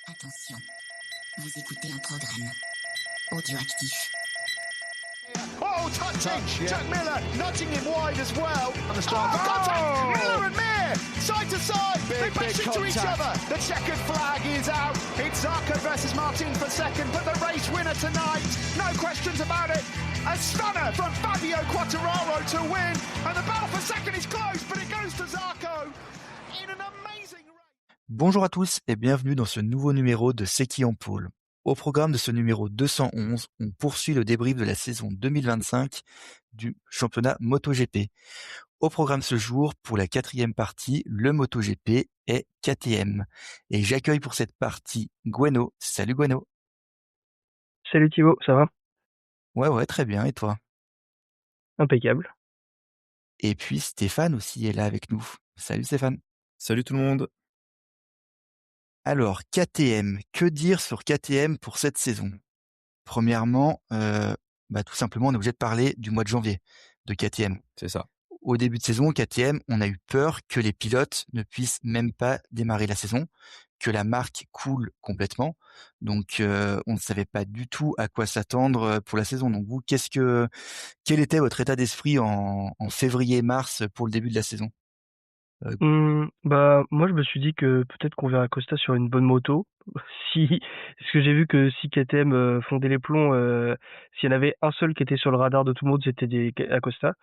Attention, vous écoutez un programme audioactif. Oh, touch, yeah. Jack Miller nudging him wide as well. On the start. Contact! Miller and Mir, side to side. They bash into each contact. other. The checkered flag is out. It's Zarco versus Martin for second, but the race winner tonight, no questions about it. A stunner from Fabio Quartararo to win, and the battle for second is close, but it goes to Zarco in an amazing race. Bonjour à tous et bienvenue dans ce nouveau numéro de C'est qui en pôle. Au programme de ce numéro 211, on poursuit le débrief de la saison 2025 du championnat MotoGP. Au programme ce jour, pour la 4e partie, le MotoGP est KTM. Et j'accueille pour cette partie Gweno. Salut Gweno. Salut Thibaut, ça va? Ouais, très bien. Et toi? Impeccable. Et puis Stéphane aussi est là avec nous. Salut Stéphane. Salut tout le monde. Alors, KTM, que dire sur KTM pour cette saison? Premièrement, tout simplement, on est obligé de parler du mois de janvier de KTM. C'est ça. Au début de saison, KTM, on a eu peur que les pilotes ne puissent même pas démarrer la saison, que la marque coule complètement. Donc, on ne savait pas du tout à quoi s'attendre pour la saison. Donc, vous, quel était votre état d'esprit en février-mars pour le début de la saison? Moi je me suis dit que peut-être qu'on verra Costa sur une bonne moto. Parce que j'ai vu que si KTM fondait les plombs, s'il y en avait un seul qui était sur le radar de tout le monde, c'était Acosta.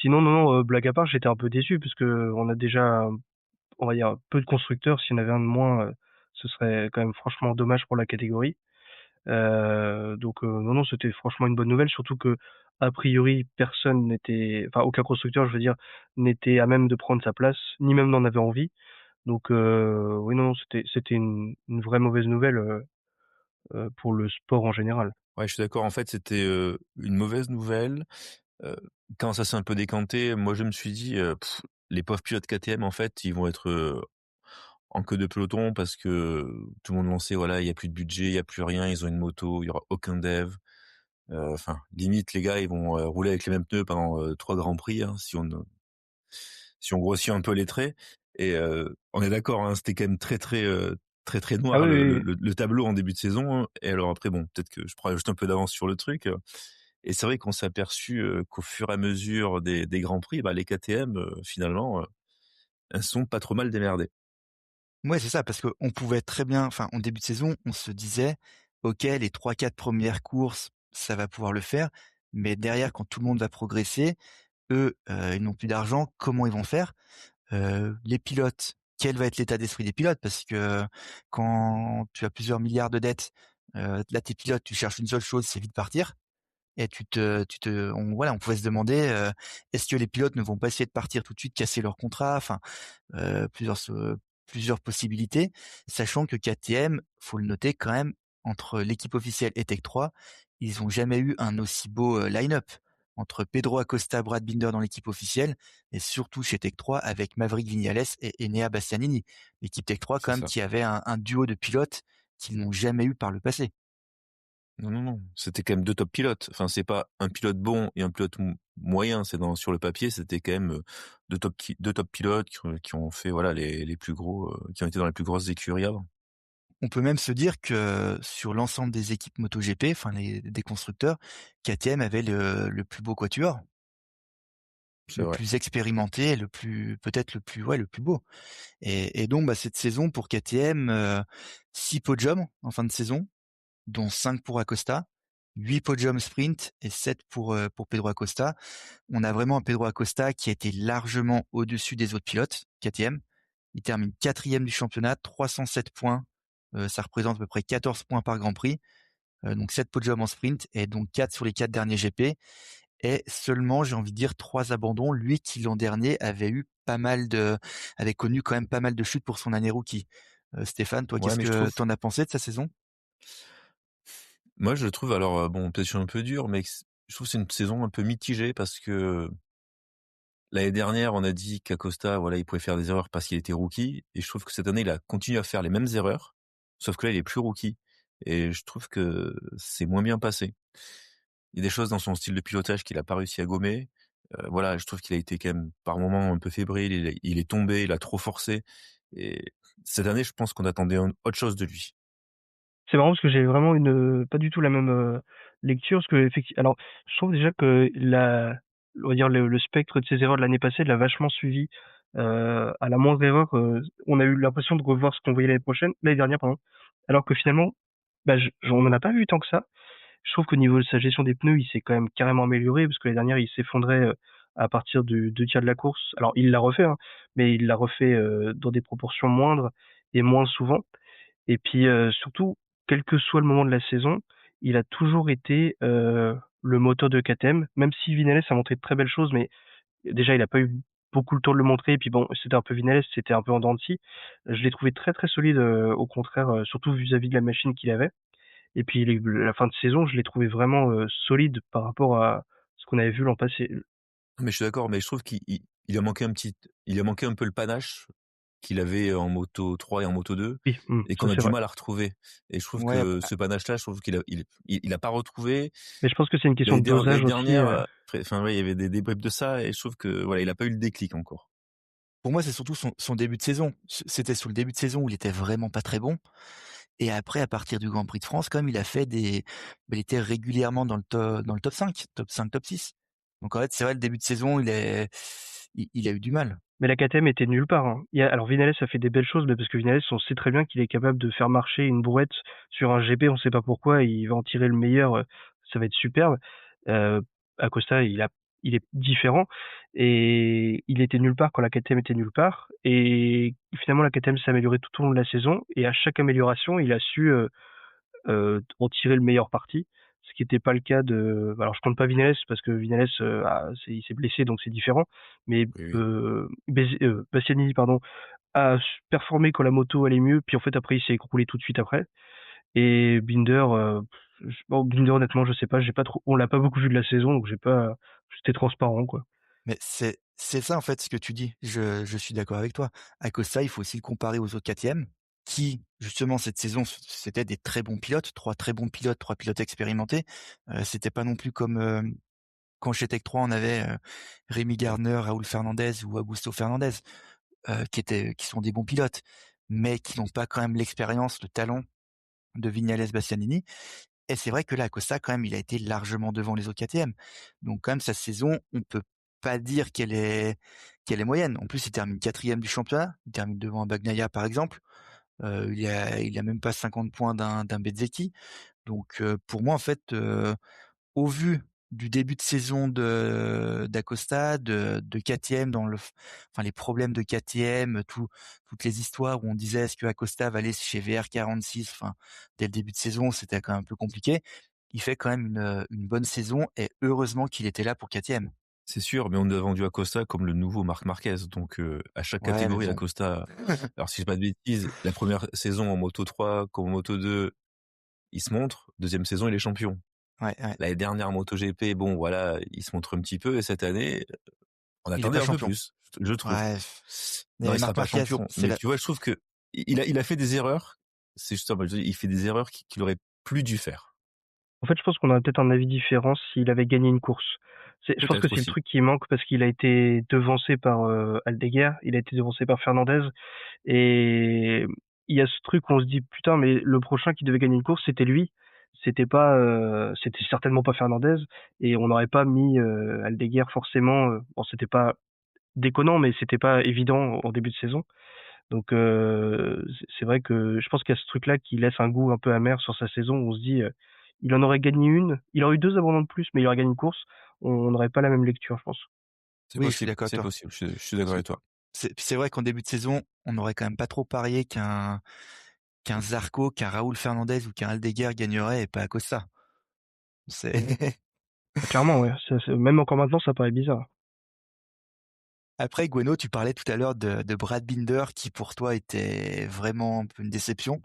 Sinon, non, blague à part, j'étais un peu déçu parce que on a déjà, on va dire, peu de constructeurs. S'il y en avait un de moins, ce serait quand même franchement dommage pour la catégorie. Non, c'était franchement une bonne nouvelle, surtout que a priori aucun constructeur, je veux dire, n'était à même de prendre sa place, ni même n'en avait envie. Donc oui, non, c'était une vraie mauvaise nouvelle pour le sport en général. Ouais, je suis d'accord. En fait, c'était une mauvaise nouvelle. Quand ça s'est un peu décanté, moi je me suis dit, les pauvres pilotes KTM, en fait, ils vont être en queue de peloton parce que tout le monde l'en sait, voilà, il y a plus de budget, il y a plus rien, ils ont une moto, il y aura aucun dev. Limite, les gars, ils vont rouler avec les mêmes pneus pendant 3 grands prix, hein, si on grossit un peu les traits. Et on est d'accord, hein, c'était quand même très noir, Ah oui, oui, oui. le tableau en début de saison. Et alors après, bon, peut-être que je prends juste un peu d'avance sur le truc. Et c'est vrai qu'on s'est aperçu qu'au fur et à mesure des grands prix, les KTM, finalement, elles sont pas trop mal démerdées. Ouais, c'est ça, parce qu'on pouvait très bien, en début de saison, on se disait, ok, les 3-4 premières courses, ça va pouvoir le faire, mais derrière, quand tout le monde va progresser, eux, ils n'ont plus d'argent, comment ils vont faire? Les pilotes, quel va être l'état d'esprit des pilotes? Parce que quand tu as plusieurs milliards de dettes, là, tes pilotes, tu cherches une seule chose, c'est vite partir. Et on pouvait se demander, est-ce que les pilotes ne vont pas essayer de partir tout de suite, casser leur contrat? Plusieurs possibilités, sachant que KTM, faut le noter quand même, entre l'équipe officielle et Tech 3, ils ont jamais eu un aussi beau line-up. Entre Pedro Acosta, Brad Binder dans l'équipe officielle, et surtout chez Tech 3 avec Maverick Viñales et Enea Bastianini. L'équipe Tech 3 quand C'est même ça. qui avait un duo de pilotes qu'ils n'ont jamais eu par le passé. Non. C'était quand même 2 top pilotes. Enfin, c'est pas un pilote bon et un pilote moyen. Sur le papier, c'était quand même 2 top pilotes qui ont fait, voilà, les plus gros, qui ont été dans les plus grosses écuries avant. On peut même se dire que sur l'ensemble des équipes MotoGP, des constructeurs, KTM avait le plus beau quatuor, C'est le vrai. plus expérimenté, peut-être le plus beau. Et donc, cette saison pour KTM, 6 podiums en fin de saison, dont 5 pour Acosta, 8 podiums sprint et 7 pour Pedro Acosta. On a vraiment un Pedro Acosta qui a été largement au-dessus des autres pilotes, KTM. Il termine 4e du championnat, 307 points. Ça représente à peu près 14 points par Grand Prix. Donc 7 podiums en sprint et donc 4 sur les 4 derniers GP. Et seulement, j'ai envie de dire, 3 abandons. Lui qui l'an dernier avait connu quand même pas mal de chutes pour son année rookie. Stéphane, toi, Ouais, qu'est-ce mais je que trouve, t'en as pensé de sa saison? moi, je le trouve, alors, bon, peut-être je suis un peu dur, mais je trouve que c'est une saison un peu mitigée parce que l'année dernière, on a dit qu'Acosta, voilà, il pouvait faire des erreurs parce qu'il était rookie. Et je trouve que cette année, il a continué à faire les mêmes erreurs, sauf que là, il est plus rookie. Et je trouve que c'est moins bien passé. Il y a des choses dans son style de pilotage qu'il a pas réussi à gommer. Voilà, je trouve qu'il a été quand même par moments un peu fébrile, il est tombé, il a trop forcé. Et cette année, je pense qu'on attendait autre chose de lui. C'est marrant parce que j'ai vraiment pas du tout la même lecture. Parce que, alors, je trouve déjà que on va dire le spectre de ses erreurs de l'année passée l'a vachement suivi. À la moindre erreur, on a eu l'impression de revoir ce qu'on voyait l'année dernière, pardon. Alors que finalement, bah, on n'en a pas vu tant que ça. Je trouve qu'au niveau de sa gestion des pneus, il s'est quand même carrément amélioré parce que l'année dernière, il s'effondrait à partir du 2 tiers de la course. Alors, il l'a refait, hein, mais il l'a refait dans des proportions moindres et moins souvent. Et puis surtout, quel que soit le moment de la saison, il a toujours été le moteur de KTM, même si Vinales a montré de très belles choses, mais déjà il a pas eu beaucoup le temps de le montrer, et puis bon, c'était un peu Vinales, c'était un peu en dents de scie. Je l'ai trouvé très très solide, au contraire, surtout vis-à-vis de la machine qu'il avait. Et puis la fin de saison, je l'ai trouvé vraiment solide par rapport à ce qu'on avait vu l'an passé. Mais je suis d'accord, mais je trouve qu'il a manqué il a manqué un peu le panache qu'il avait en moto 3 et en moto 2 Oui, et ça qu'on a c'est du vrai. mal à retrouver. Et je trouve Ouais, que ce panache-là, je trouve qu'il a pas retrouvé. Mais je pense que c'est une question de L'année dosage aussi. dernière, enfin, ouais, il y avait des bribes de ça et je trouve que, voilà, il a pas eu le déclic encore. pour moi, c'est surtout son début de saison. C'était sur le début de saison où il était vraiment pas très bon. Et après, à partir du Grand Prix de France, quand même, il a fait il était régulièrement dans le top 5, top 5, top 6. Donc en fait, c'est vrai, le début de saison, il a eu du mal. Mais la KTM était nulle part, hein. Alors Vinales a fait des belles choses, mais parce que Vinales, on sait très bien qu'il est capable de faire marcher une brouette sur un GP, on sait pas pourquoi, il va en tirer le meilleur, ça va être superbe. Euh, Acosta, il est différent, et il était nulle part quand la KTM était nulle part, et finalement la KTM s'est améliorée tout au long de la saison, et à chaque amélioration, il a su en tirer le meilleur parti, ce qui n'était pas le cas de. Alors je compte pas Vinales parce que Vinales il s'est blessé donc c'est différent, mais Oui, oui. Bastianini pardon a performé quand la moto allait mieux, puis en fait après il s'est écroulé tout de suite après. Et Binder, bon, Binder honnêtement je sais pas, j'ai pas trop, on l'a pas beaucoup vu de la saison donc j'ai pas, c'était transparent quoi. Mais c'est ça, en fait, ce que tu dis. Je suis d'accord avec toi. Acosta, il faut aussi le comparer aux autres KTM, qui, justement, cette saison, c'était des très bons pilotes, trois très bons pilotes, trois pilotes expérimentés. C'était pas non plus comme quand chez Tech 3, on avait Rémi Gardner, Raoul Fernandez ou Augusto Fernandez, qui sont des bons pilotes, mais qui n'ont pas quand même l'expérience, le talent de Vignales Bastianini. Et c'est vrai que là, Acosta, quand même, il a été largement devant les autres KTM. Donc, quand même, sa saison, on peut pas dire qu'elle est moyenne. En plus, il termine 4e du championnat. Il termine devant un Bagnaia, par exemple. Il a même pas 50 points d'un Bezzecchi. Donc, pour moi, en fait, au vu du début de saison d'Acosta, de KTM enfin, les problèmes de KTM, toutes les histoires où on disait est-ce que Acosta va aller chez VR46, enfin, dès le début de saison, c'était quand même un peu compliqué. Il fait quand même une bonne saison et heureusement qu'il était là pour KTM. C'est sûr, mais on nous a vendu Acosta comme le nouveau Marc Marquez. Donc, à chaque Ouais, mais catégorie, bon. Acosta, alors si je dis pas de bêtises, la première saison en moto 3 comme en moto 2, il se montre. Deuxième saison, il est champion. Ouais, ouais. L'année dernière, MotoGP, bon, voilà, il se montre un petit peu. Et cette année, on Il est attendait pas un peu champion. plus, je trouve. Ouais. Non, Mais il sera Marc pas Marquez, champion. c'est Mais la, tu vois, je trouve que il a fait des erreurs. C'est justement, il fait des erreurs qu'il aurait plus dû faire. En fait, je pense qu'on a peut-être un avis différent s'il avait gagné une course. Je pense que Peut-être c'est le aussi. truc qui manque parce qu'il a été devancé par Aldeguer, il a été devancé par Fernandez, et il y a ce truc où on se dit putain, mais le prochain qui devait gagner une course, c'était lui. C'était certainement pas Fernandez, et on n'aurait pas mis Aldeguer forcément. Bon, c'était pas déconnant, mais c'était pas évident en début de saison. Donc c'est vrai que je pense qu'il y a ce truc-là qui laisse un goût un peu amer sur sa saison, où on se dit, il en aurait gagné une, il aurait eu 2 abandons de plus, mais il aurait gagné une course, on n'aurait pas la même lecture, je pense. C'est oui, je suis possible, d'accord avec c'est toi. possible. Je suis d'accord avec toi. C'est vrai qu'en début de saison, on n'aurait quand même pas trop parié qu'un Zarco, qu'un Raoul Fernandez ou qu'un Aldeguer gagnerait et pas Acosta. C'est Ah, clairement, ouais, même encore maintenant, ça paraît bizarre. Après, Gueno, tu parlais tout à l'heure de Brad Binder qui pour toi était vraiment un peu une déception.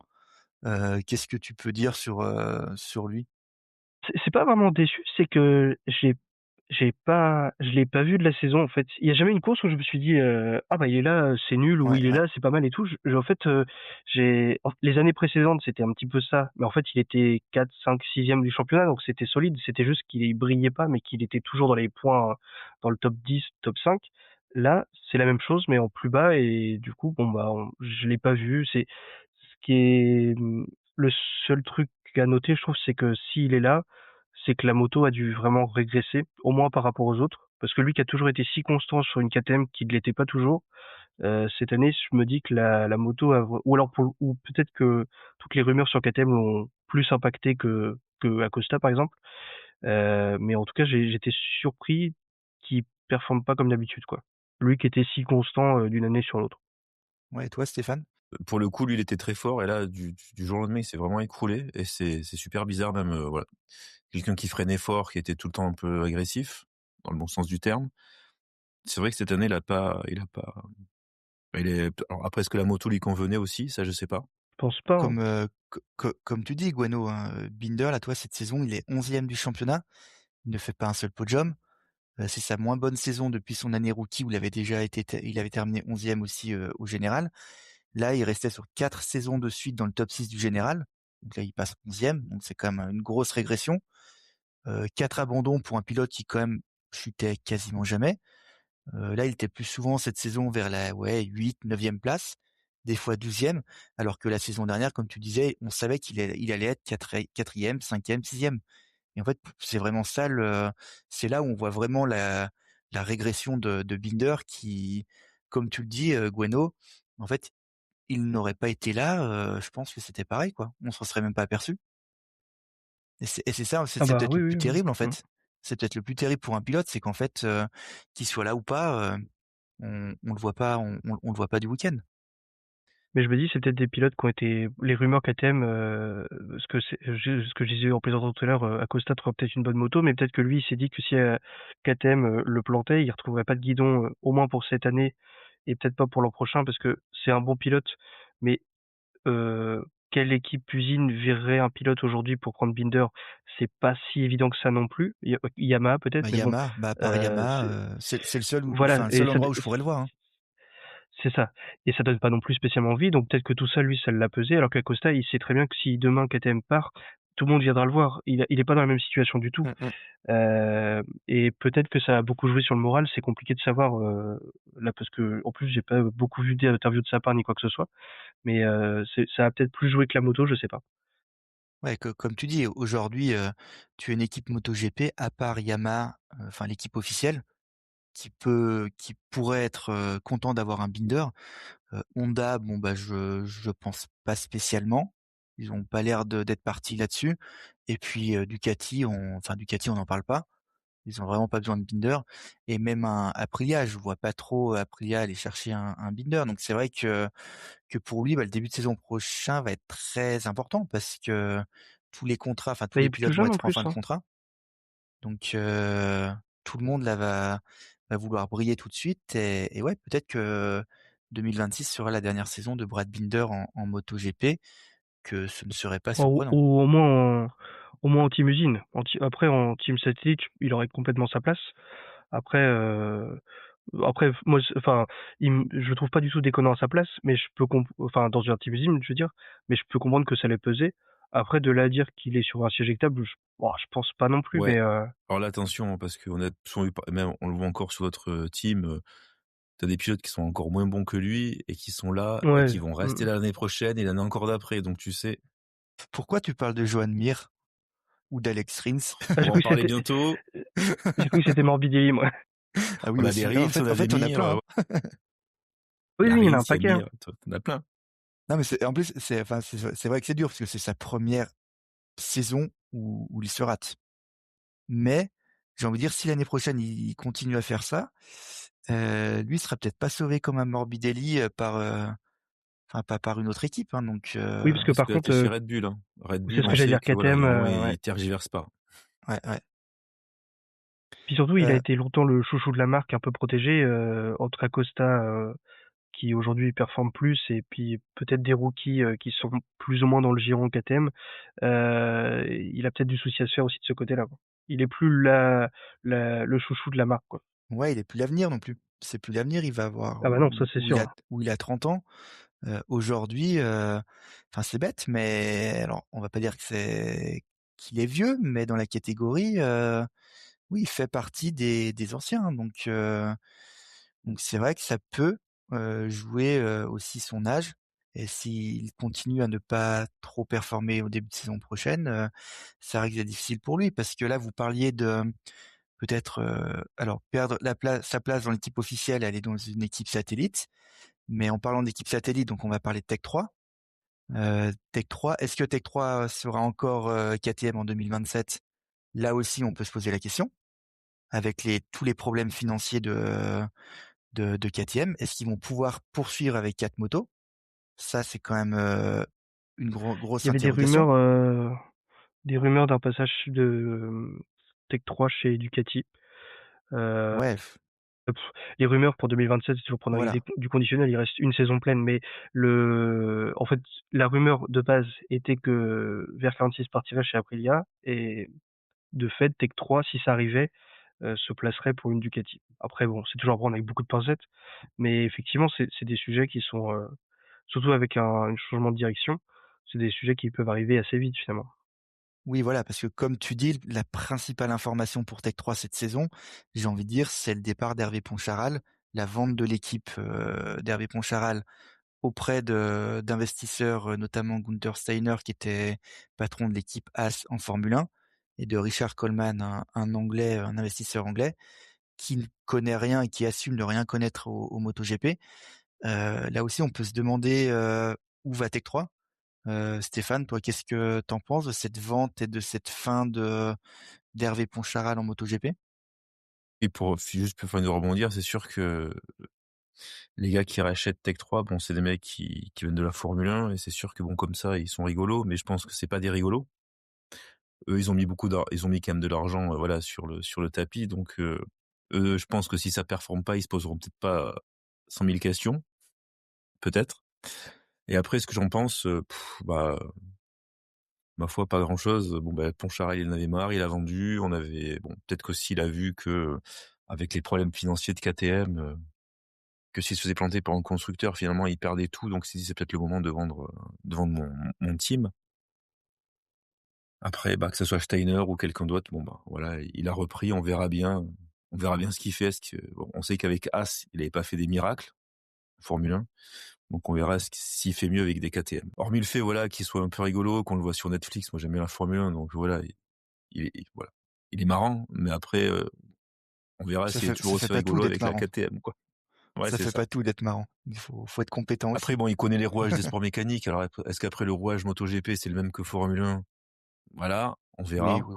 Qu'est-ce que tu peux dire sur lui? C'est pas vraiment déçu, c'est que je l'ai pas vu de la saison, en fait. Il y a jamais une course où je me suis dit, ah bah il est là, c'est nul, ou Ouais, il est ouais. là, c'est pas mal et tout. En fait, les années précédentes, c'était un petit peu ça, mais en fait, il était 4, 5, 6e du championnat, donc c'était solide. C'était juste qu'il brillait pas, mais qu'il était toujours dans les points, dans le top 10, top 5. Là, c'est la même chose, mais en plus bas, et du coup, bon bah, je l'ai pas vu. C'est ce qui est le seul truc à noter, je trouve, c'est que s'il est là, c'est que la moto a dû vraiment régresser, au moins par rapport aux autres. Parce que lui qui a toujours été si constant sur une KTM qui ne l'était pas toujours, cette année, je me dis que la moto a, ou alors ou peut-être que toutes les rumeurs sur KTM l'ont plus impacté que Acosta par exemple. Mais en tout cas, j'étais surpris qu'il performe pas comme d'habitude, quoi. Lui qui était si constant d'une année sur l'autre. Ouais, et toi, Stéphane? Pour le coup, lui, il était très fort et là, du jour au lendemain, il s'est vraiment écroulé et c'est super bizarre même, voilà. Quelqu'un qui freinait fort, qui était tout le temps un peu agressif, dans le bon sens du terme. C'est vrai que cette année, il est alors après, est-ce que la moto lui convenait aussi? Ça, je sais pas. Je pense pas, hein. Comme, comme tu dis, Guano, hein, Binder, là, toi, cette saison, il est 11e du championnat. Il ne fait pas un seul podium. C'est sa moins bonne saison depuis son année rookie où il avait terminé 11e aussi au général. Là, il restait sur 4 saisons de suite dans le top 6 du général. Donc là, il passe 11e, donc c'est quand même une grosse régression. 4 abandons pour un pilote qui quand même chutait quasiment jamais. Là, il était plus souvent cette saison vers la 8, 9e place, des fois 12e, alors que la saison dernière, comme tu disais, on savait il allait être 4e, 5e, 6e. Et en fait, c'est vraiment ça c'est là où on voit vraiment la régression de Binder qui, comme tu le dis, Gueno, en fait, il n'aurait pas été là, je pense que c'était pareil, quoi. On s'en serait même pas aperçu. Et c'est ça, Ah c'est bah peut-être oui, le plus oui, oui. terrible, en Mmh. fait. C'est peut-être le plus terrible pour un pilote, c'est qu'en fait, qu'il soit là ou pas, on le voit pas, on le voit pas du week-end. Mais je me dis, c'est peut-être des pilotes qui ont été les rumeurs KTM, ce que je disais en plaisantant tout à l'heure, Acosta trouverait peut-être une bonne moto, mais peut-être que lui, il s'est dit que si, KTM, le plantait, il retrouverait pas de guidon, au moins pour cette année et peut-être pas pour l'an prochain parce que c'est un bon pilote. Mais, quelle équipe usine verrait un pilote aujourd'hui pour prendre Binder? C'est pas si évident que ça non plus. Yamaha peut-être, Bah, mais bon, Yamaha, à part Yamaha, c'est c'est le seul voilà enfin, le et seul ça endroit où je pourrais le voir, hein. c'est ça. Et ça donne pas non plus spécialement envie, donc peut-être que tout ça, lui, ça l'a pesé, alors qu'Acosta, il sait très bien que si demain KTM part, tout le monde viendra le voir. Il est pas dans la même situation du tout. Mmh mh. Et peut-être que ça a beaucoup joué sur le moral. C'est compliqué de savoir là parce que en plus j'ai pas beaucoup vu d'interviews de sa part ni quoi que ce soit. Mais ça a peut-être plus joué que la moto, je sais pas. Ouais, comme tu dis, aujourd'hui, tu as une équipe MotoGP à part Yamaha, enfin l'équipe officielle, qui pourrait être, content d'avoir un Binder. Honda, bon, bah, je pense pas spécialement. Ils ont pas l'air d'être partis là-dessus. Et puis, Ducati, on n'en parle pas. Ils ont vraiment pas besoin de Binder. Et même un Aprilia, je vois pas trop Aprilia aller chercher un Binder. Donc c'est vrai que pour lui, bah, le début de saison prochain va être très important parce que tous Bah, il les est plutôt pilotes vont jeune en être en plus, fin de hein. contrat. Donc tout le monde là va vouloir briller tout de suite et ouais, peut-être que 2026 sera la dernière saison de Brad Binder en MotoGP, que ce ne serait pas surprenant. Ou au moins en team usine. Après en team satellite, il aurait complètement sa place. Après, moi, enfin, je le trouve pas du tout déconnant à sa place, mais enfin, dans un team usine, je veux dire, mais je peux comprendre que ça l'ait pesé. Après, de là à dire qu'il est sur un siège éjectable, je pense pas non plus, Ouais. mais Alors là, attention, hein, parce qu'on a souvent eu même on le voit encore sur d'autres, teams, tu des pilotes qui sont encore moins bons que lui et qui sont là et ouais. qui vont rester là l'année prochaine et l'année encore d'après. Donc tu sais, Pourquoi tu parles de Joan Mir ou d'Alex Rins? Ah, on va en parler bientôt. j'ai cru que c'était Morbidelli, moi. Ah oui On a des aussi. Ah, Rins, on en a des fait, on a Mir, plein, hein. Oui, il y a oui, il y en a Rins, un il y a paquet, hein. Mir, tu as plein. Non mais en plus c'est vrai que c'est dur parce que c'est sa première saison où il se rate. Mais j'ai envie de dire si l'année prochaine il continue à faire ça, lui sera peut-être pas sauvé comme un Morbidelli, enfin pas par une autre équipe, hein, donc Oui, parce que Parce par que là, tu contre, chez Red Bull, hein. Red c'est Bull, ce on que j'allais sait dire, que voilà, KTM, normalement, ouais. ils tergiversent pas. ouais, ouais. Puis surtout, il a Heu, été longtemps le chouchou de la marque, un peu protégé, entre Acosta, qui aujourd'hui performe plus et puis peut-être des rookies qui sont plus ou moins dans le giron KTM, il a peut-être du souci à se faire aussi de ce côté-là, quoi. Il est plus le chouchou de la marque, quoi. ouais, il est plus l'avenir non plus. C'est plus l'avenir, il va avoir Ah bah non, ça c'est sûr, hein. où il a 30 ans. Aujourd'hui, enfin c'est bête, mais alors on va pas dire qu'il est vieux, mais dans la catégorie, oui, il fait partie des anciens. Donc c'est vrai que ça peut jouer aussi son âge. et s'il continue à ne pas trop performer au début de saison prochaine, ça risque d'être difficile pour lui. Parce que là, vous parliez de peut-être, alors perdre sa place dans l'équipe officielle, aller dans une équipe satellite. Mais en parlant d'équipe satellite, donc on va parler de Tech 3. Tech 3, est-ce que Tech 3 sera encore KTM en 2027? Là aussi, on peut se poser la question. Avec tous les problèmes financiers de KTM, est-ce qu'ils vont pouvoir poursuivre avec 4 motos? Ça, c'est quand même une Il grosse y avait interrogation. des rumeurs d'un passage de Tech 3 chez Ducati. Euh, Ouais, pff, les rumeurs pour 2027, c'est toujours prendre avec voilà. du conditionnel. Il reste une saison pleine, mais en fait, la rumeur de base était que Ver46 partirait chez Aprilia et de fait, Tech 3, si ça arrivait, se placerait pour une Ducati. Après, bon, c'est toujours à prendre avec beaucoup de pincettes, mais effectivement, c'est des sujets qui sont, surtout avec un changement de direction, c'est des sujets qui peuvent arriver assez vite finalement. Oui, voilà, parce que comme tu dis, la principale information pour Tech 3 cette saison, j'ai envie de dire, c'est le départ d'Hervé Poncharal, la vente de l'équipe d'Hervé Poncharal auprès d'investisseurs, notamment Gunther Steiner, qui était patron de l'équipe As en Formule 1, et de Richard Coleman, un Anglais, un investisseur anglais, qui ne connaît rien et qui assume de rien connaître au MotoGP. Là aussi, on peut se demander où va Tech 3. Stéphane, toi, qu'est-ce que t'en penses de cette vente et de cette fin d'Hervé Poncharal en MotoGP? Et juste pour de rebondir, c'est sûr que les gars qui rachètent Tech 3, bon, c'est des mecs qui viennent de la Formule 1 et c'est sûr que bon, comme ça, ils sont rigolos, mais je pense que c'est pas des rigolos. Eux, ils ont mis quand même de l'argent, voilà, sur le tapis, donc eux, je pense que si ça performe pas, ils se poseront peut-être pas 100 000 questions, peut-être. Et après, ce que j'en pense, bah, ma foi, pas grand-chose. Bon, bah, Poncharal, il en avait marre, il a vendu. Bon, peut-être qu'aussi il a vu que, avec les problèmes financiers de KTM, que s'il se faisait planter par un constructeur, finalement, il perdait tout. Donc, il s'est dit, c'est peut-être le moment de vendre mon team. Après, bah, que ce soit Steiner ou quelqu'un d'autre, bon, bah, voilà, il a repris, on verra bien. On verra bien ce qu'il fait. Bon, on sait qu'avec As, il avait pas fait des miracles, en Formule 1. Donc, on verra s'il fait mieux avec des KTM. Hormis le fait, voilà, qu'il soit un peu rigolo, qu'on le voit sur Netflix. Moi, j'aime bien la Formule 1. Donc, voilà, voilà. Il est marrant, mais après, on verra s'il est toujours Ça fait aussi pas tout rigolo d'être avec la marrant. KTM, quoi. Ouais, Ça c'est fait ça. pas tout d'être marrant. Faut être compétent Après, aussi. bon, il connaît les rouages des sports mécaniques. Alors, est-ce qu'après le rouage MotoGP, c'est le même que Formule 1? Voilà, on Oui, verra. oui.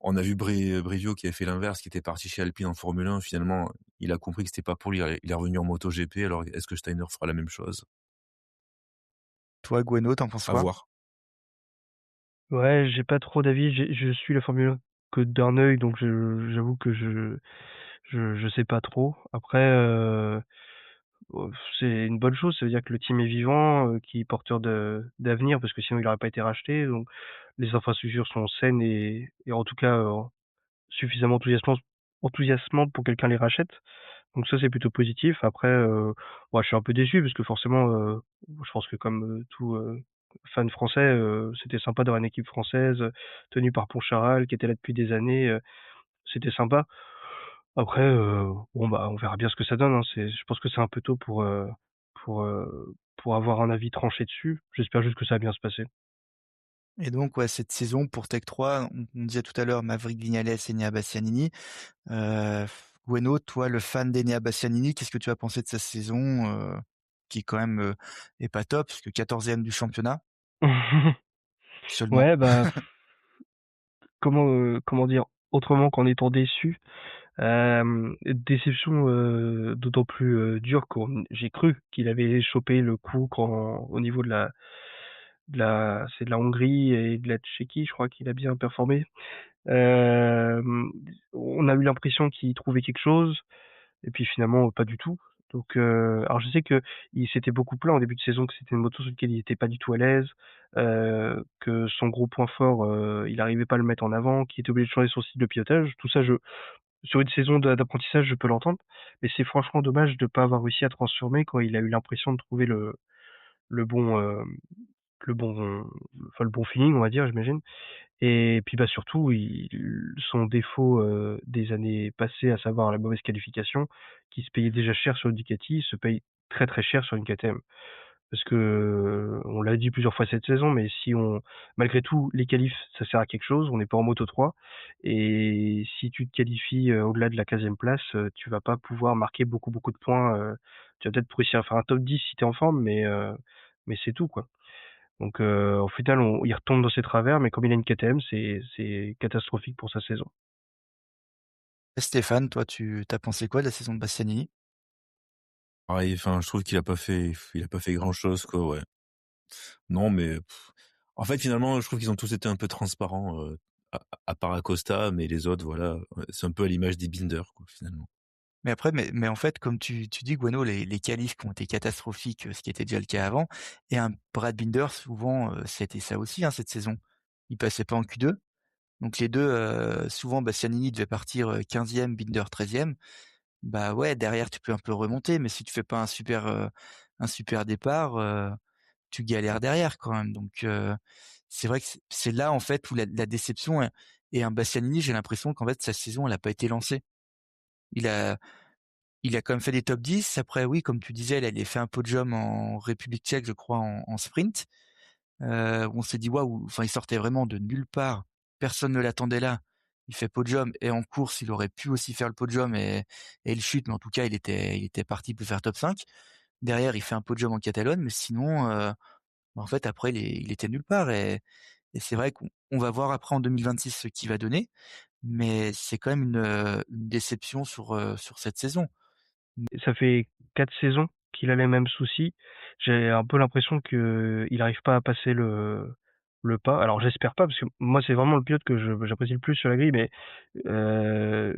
On a vu Brivio qui avait fait l'inverse, qui était parti chez Alpine en Formule 1. Finalement, il a compris que c'était pas pour lui. Il est revenu en MotoGP. Alors, est-ce que Steiner fera la même chose? Toi, Gueno, t'en penses À quoi? voir. Ouais, j'ai pas trop d'avis. Je suis la Formule 1 que d'un œil, donc j'avoue que je sais pas trop. Après, c'est une bonne chose. Ça veut dire que le team est vivant, qu'il est porteur d'avenir, parce que sinon il aurait pas été racheté. Donc les infrastructures sont saines et en tout cas suffisamment enthousiasmantes pour que quelqu'un les rachète. Donc ça, c'est plutôt positif. Après, moi, je suis un peu déçu parce que forcément, je pense que comme tout fan français, c'était sympa d'avoir une équipe française tenue par Poncharal qui était là depuis des années. C'était sympa. Après, bon bah, on verra bien ce que ça donne. Hein. Je pense que c'est un peu tôt pour pour avoir un avis tranché dessus. J'espère juste que ça va bien se passer. Et donc, ouais, cette saison pour Tech 3, on disait tout à l'heure Maverick Viñales et Enea Bastianini. Euh, Gueno, toi, le fan d'Enea Bastianini, qu'est-ce que tu as pensé de sa saison qui quand même est pas top, parce que 14e du championnat seulement. Ouais, bah comment dire autrement qu'en étant déçu. Déception d'autant plus dure que j'ai cru qu'il avait chopé le coup quand au niveau c'est de la Hongrie et de la Tchéquie, je crois qu'il a bien performé. Euh, on a eu l'impression qu'il trouvait quelque chose et puis finalement pas du tout. Donc alors je sais que il s'était beaucoup plaint en début de saison que c'était une moto sur laquelle il était pas du tout à l'aise, que son gros point fort il arrivait pas à le mettre en avant, qu'il était obligé de changer son style de pilotage. Tout ça, sur une saison d'apprentissage, je peux l'entendre, mais c'est franchement dommage de pas avoir réussi à transformer quand il a eu l'impression de trouver le bon, le bon, enfin le bon feeling, on va dire, j'imagine. Et puis bah surtout, son défaut des années passées, à savoir la mauvaise qualification, qui se payait déjà cher sur le Ducati, se paye très très cher sur une KTM. Parce que on l'a dit plusieurs fois cette saison, mais si on malgré tout les qualifs, ça sert à quelque chose. On n'est pas en Moto 3 et si tu te qualifies au-delà de la 15e place, tu vas pas pouvoir marquer beaucoup de points. Tu vas peut-être réussir à faire un top 10 si tu es en forme, mais c'est tout quoi. Donc au final, il retombe dans ses travers, mais comme il a une KTM, c'est catastrophique pour sa saison. Et Stéphane, toi, t'as pensé quoi de la saison de Bastianini? Pareil, enfin, je trouve qu'il a pas fait grand-chose, quoi, ouais. Non, mais en fait, finalement, je trouve qu'ils ont tous été un peu transparents, à part Acosta, mais les autres, voilà, c'est un peu à l'image des Binder, quoi, finalement. Mais après, mais en fait, comme tu dis, Guano, les qualifs qui ont été catastrophiques, ce qui était déjà le cas avant, et un Brad Binder, souvent, c'était ça aussi, hein, cette saison. Il passait pas en Q2. Donc les deux, souvent, Bastianini devait partir 15e, Binder 13e. Bah ouais, derrière, tu peux un peu remonter, mais si tu fais pas un super départ, tu galères derrière quand même. Donc c'est vrai que c'est là, en fait, où la déception et un Bastianini, j'ai l'impression qu'en fait, sa saison, elle a pas été lancée. Il a, il a quand même fait des top 10. Après, oui, comme tu disais, il a fait un podium en République tchèque, je crois, en sprint. On s'est dit waouh, enfin, il sortait vraiment de nulle part. Personne ne l'attendait là. Il fait podium et en course, il aurait pu aussi faire le podium et il chute, mais en tout cas, il était parti pour faire top 5. Derrière, il fait un podium en Catalogne, mais sinon, en fait, après, il était nulle part. Et c'est vrai qu'on va voir après en 2026 ce qu'il va donner, mais c'est quand même une déception sur cette saison. Ça fait 4 saisons qu'il a les mêmes soucis. J'ai un peu l'impression qu'il n'arrive pas à passer le pas. Alors j'espère pas, parce que moi c'est vraiment le pilote que j'apprécie le plus sur la grille, mais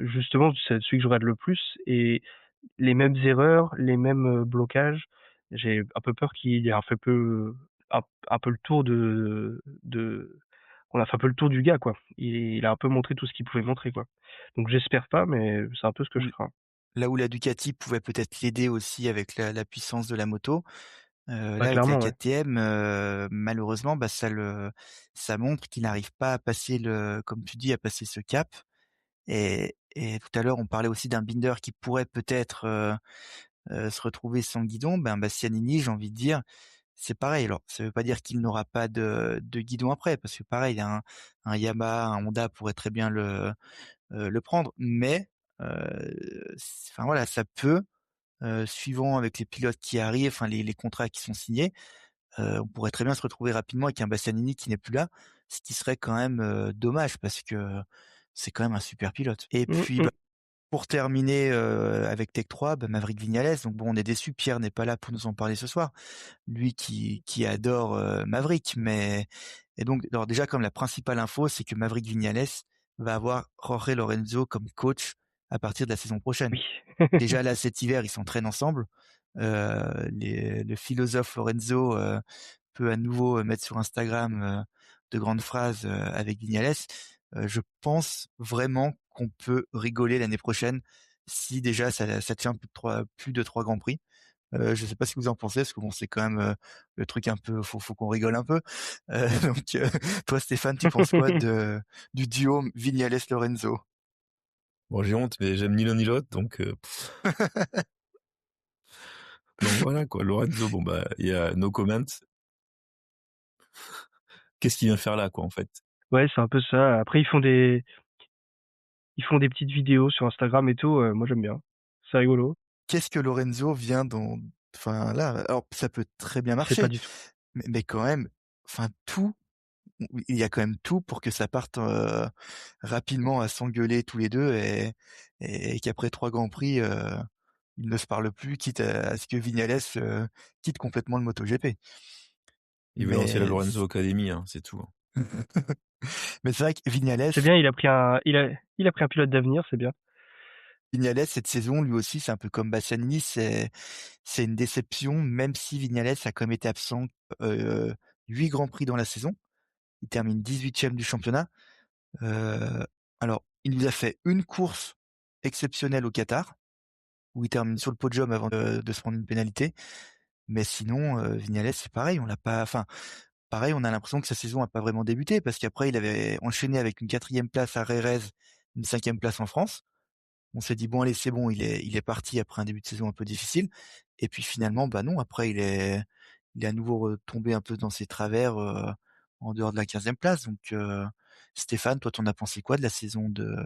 justement c'est celui que je regarde le plus et les mêmes erreurs, les mêmes blocages. J'ai un peu peur qu'il ait fait un peu le tour on a fait un peu le tour du gars quoi. Il a un peu montré tout ce qu'il pouvait montrer quoi. Donc j'espère pas, mais c'est un peu ce que je crains. Là où la Ducati pouvait peut-être l'aider aussi avec la puissance de la moto, Bah là avec la clairement ouais. KTM, malheureusement, bah, ça montre qu'il n'arrive pas à passer comme tu dis, à passer ce cap. Et tout à l'heure, on parlait aussi d'un Binder qui pourrait peut-être se retrouver sans guidon. Ben Bastianini, j'ai envie de dire, c'est pareil. Alors, ça veut pas dire qu'il n'aura pas de guidon après, parce que pareil, un Yamaha, un Honda pourrait très bien le prendre, mais enfin voilà, ça peut, suivant avec les pilotes qui arrivent, enfin les contrats qui sont signés, on pourrait très bien se retrouver rapidement avec un Bastianini qui n'est plus là, ce qui serait quand même dommage parce que c'est quand même un super pilote. Et Mmh puis mh. bah, pour terminer avec Tech 3, bah, Maverick Viñales. Donc bon, on est déçu, Pierre n'est pas là pour nous en parler ce soir. Lui qui adore Maverick, mais et donc alors déjà comme la principale info, c'est que Maverick Viñales va avoir Jorge Lorenzo comme coach à partir de la saison prochaine. Oui. Déjà là cet hiver, ils s'entraînent ensemble. Le philosophe Lorenzo peut à nouveau mettre sur Instagram de grandes phrases avec Vignales. Je pense vraiment qu'on peut rigoler l'année prochaine si déjà ça tient plus de trois grands prix. Je sais pas ce que vous en pensez, parce que bon, c'est quand même le truc un peu, faut qu'on rigole un peu. Donc, toi, Stéphane, tu penses quoi du duo Vignales-Lorenzo? Bon, j'ai honte, mais j'aime ni l'un ni l'autre, donc donc voilà, quoi. Lorenzo, bon, bah, il y a no comment. Qu'est-ce qu'il vient faire là, quoi, en fait? Ouais, c'est un peu ça. Après ils font des petites vidéos sur Instagram et tout, moi j'aime bien. C'est rigolo. Qu'est-ce que Lorenzo vient dans, enfin là, alors ça peut très bien Je sais pas marcher, du tout. mais quand même, enfin tout, il y a quand même tout pour que ça parte rapidement à s'engueuler tous les deux et qu'après trois grands prix, ils ne se parlent plus, quitte à ce que Vignales quitte complètement le MotoGP. Ils veulent lancer la Mais Lorenzo Academy, hein, c'est tout, hein. mais c'est vrai que Vignales, C'est bien, il a pris un pilote d'avenir, c'est bien. Vignales cette saison, lui aussi, c'est un peu comme Bastianini, c'est une déception, même si Vignales a quand même été absent 8 grands prix dans la saison. Il termine 18e du championnat. Euh, alors, il nous a fait une course exceptionnelle au Qatar, où il termine sur le podium avant de se prendre une pénalité. Mais sinon, Vignales, c'est pareil, on l'a pas, enfin, pareil, on a l'impression que sa saison a pas vraiment débuté, parce qu'après, il avait enchaîné avec une 4e place à Jerez, une 5e place en France. On s'est dit, bon, allez, c'est bon, il est parti après un début de saison un peu difficile. Et puis finalement, bah non, après, il est à nouveau retombé un peu dans ses travers en dehors de la 15e place. Donc, Stéphane, toi, t'en as pensé quoi de la saison de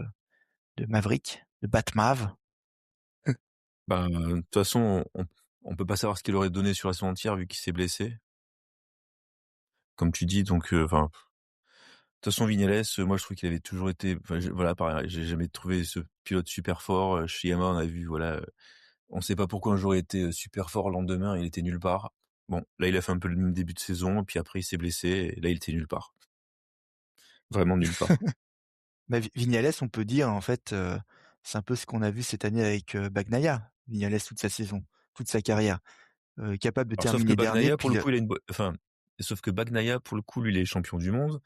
Maverick, de Batmav? Ben, de toute façon, on peut pas savoir ce qu'il aurait donné sur la saison entière vu qu'il s'est blessé. Comme tu dis, donc, enfin, de toute façon, Vignales, moi, je trouve qu'il avait toujours été, enfin, voilà, pareil, j'ai jamais trouvé ce pilote super fort. Chez Yamaha, on a vu, voilà, on sait pas pourquoi un jour il était super fort, le lendemain, il était nulle part. Bon, là, il a fait un peu le même début de saison, et puis après, il s'est blessé, et là, il était nulle part. Vraiment nulle part. Bah, Vignales, on peut dire, en fait, c'est un peu ce qu'on a vu cette année avec Bagnaia. Vignales, toute sa saison, toute sa carrière, capable de Alors, sauf que terminer dernier, Bagnaia, pour puis le coup, il a une enfin, sauf que Bagnaia, pour le coup, lui, il est champion du monde,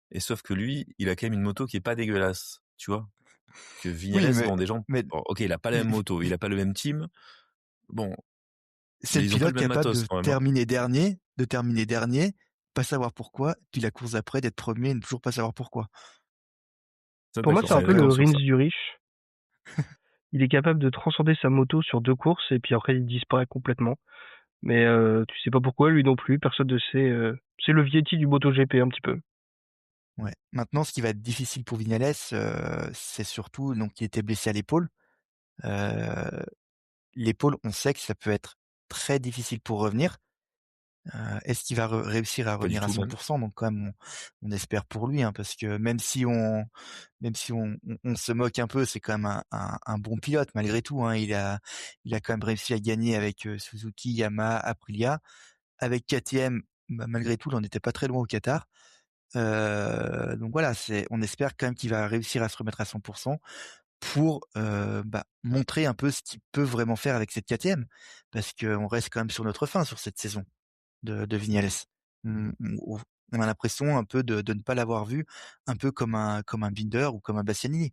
et sauf que lui, il a quand même une moto qui est pas dégueulasse, tu vois? Que oui, Vignales, bon, des gens, mais bon, OK, il a pas la même moto, il a pas le même team, bon, c'est mais le ils ont pas le pilote même capable matos de quand même, hein. terminer dernier, pas savoir pourquoi, puis la course d'après d'être premier et ne toujours pas savoir pourquoi. Ça, Pour moi, d'accord, c'est on un est peu le d'accord sur Rins ça. du riche. Il est capable de transcender sa moto sur 2 courses et puis après il disparaît complètement. Mais tu sais pas pourquoi, lui non plus, personne ne sait. C'est le Vietti du MotoGP un petit peu. Ouais. Maintenant, ce qui va être difficile pour Vignales, c'est surtout donc il était blessé à l'épaule. Heu, L'épaule, on sait que ça peut être très difficile pour revenir. Est-ce qu'il va réussir à Pas du revenir à tout 100? même. Donc quand même, on espère pour lui, hein, parce que même si on se moque un peu, c'est quand même un bon pilote malgré tout, hein. Il a quand même réussi à gagner avec Suzuki, Yamaha, Aprilia. Avec KTM, bah, malgré tout, il en était pas très loin au Qatar. Donc voilà, on espère quand même qu'il va réussir à se remettre à 100 pour bah, montrer un peu ce qu'il peut vraiment faire avec cette KTM, parce qu'on reste quand même sur notre fin sur cette saison de Vignales. On a l'impression un peu de ne pas l'avoir vu un peu comme un Binder ou comme un Bastianini.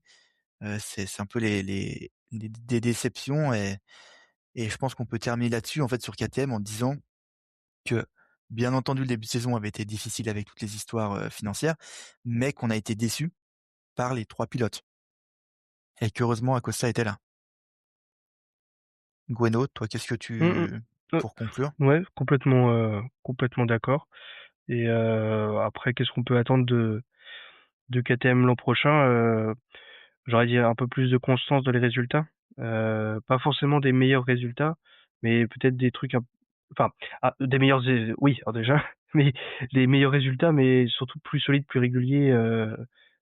C'est un peu des déceptions, et je pense qu'on peut terminer là-dessus, en fait, sur KTM en disant que, bien entendu, le début de saison avait été difficile avec toutes les histoires financières, mais qu'on a été déçus par les 3 pilotes et qu'heureusement Acosta était là. Gueno, toi, qu'est-ce que Mmh mh. pour conclure? Ouais, complètement d'accord. Et après, qu'est-ce qu'on peut attendre de KTM l'an prochain? J'aurais dit un peu plus de constance dans les résultats. Pas forcément des meilleurs résultats, mais peut-être des trucs enfin, des meilleurs oui, alors déjà, mais des meilleurs résultats, mais surtout plus solides, plus réguliers,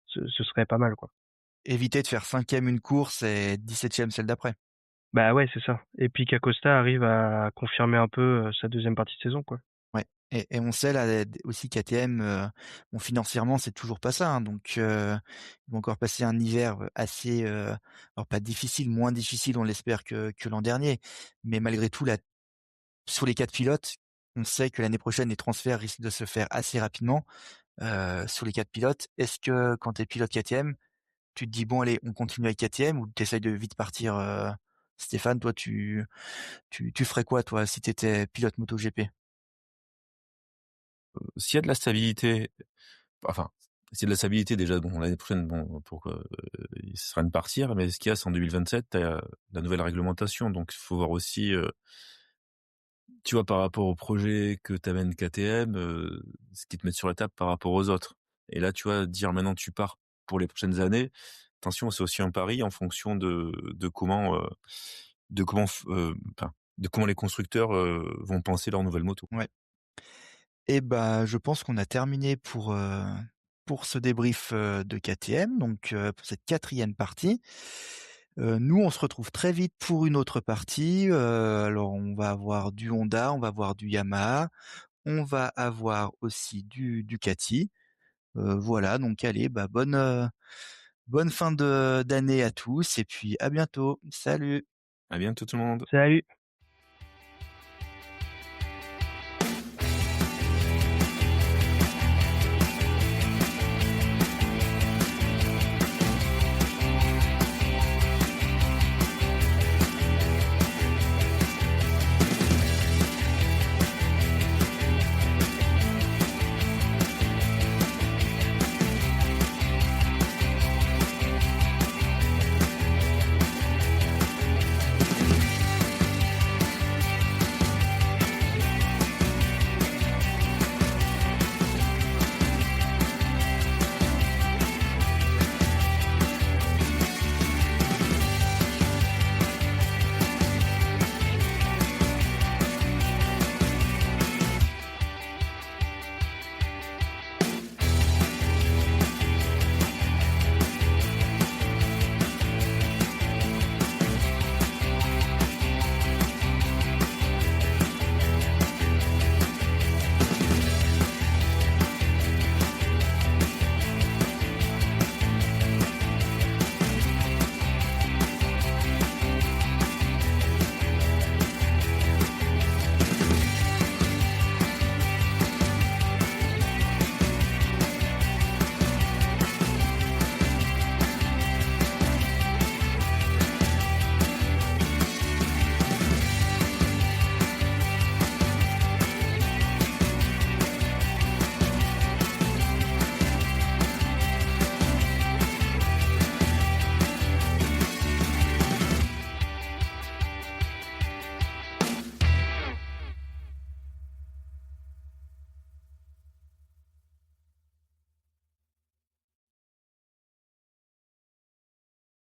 ce serait pas mal, quoi. Éviter de faire 5e une course et 17e celle d'après. Bah ouais, c'est ça. Et puis qu'Acosta arrive à confirmer un peu sa deuxième partie de saison, quoi. Ouais, et on sait là aussi KTM, bon, financièrement, c'est toujours pas ça, hein, donc ils vont encore passer un hiver assez, alors pas difficile, moins difficile, on l'espère, que l'an dernier, mais malgré tout, là, sur les 4 pilotes, on sait que l'année prochaine, les transferts risquent de se faire assez rapidement. Sur les 4 pilotes, est-ce que quand tu es pilote KTM, tu te dis: «Bon allez, on continue avec KTM», ou tu essayes de vite partir? Stéphane, toi, tu ferais quoi, toi, si tu étais pilote MotoGP? S'il y a de la stabilité, enfin, s'il y a de la stabilité déjà, bon, l'année prochaine, bon, pour que, ils se de partir, mais ce qu'il y a, c'est en 2027, tu as la nouvelle réglementation, donc il faut voir aussi, tu vois, par rapport au projet que t'amène KTM, ce qu'ils te mettent sur la table par rapport aux autres. Et là, tu vois, dire maintenant tu pars pour les prochaines années, attention, c'est aussi un pari en fonction de comment, enfin, de comment les constructeurs, vont penser leur nouvelle moto. Ouais. Et bah, je pense qu'on a terminé pour ce débrief, de KTM, donc pour cette 4e partie. Nous, on se retrouve très vite pour une autre partie. Alors on va avoir du Honda, on va avoir du Yamaha, on va avoir aussi du Ducati. Voilà, donc allez, bah, bonne fin d'année à tous et puis à bientôt. Salut! À bientôt tout le monde. Salut!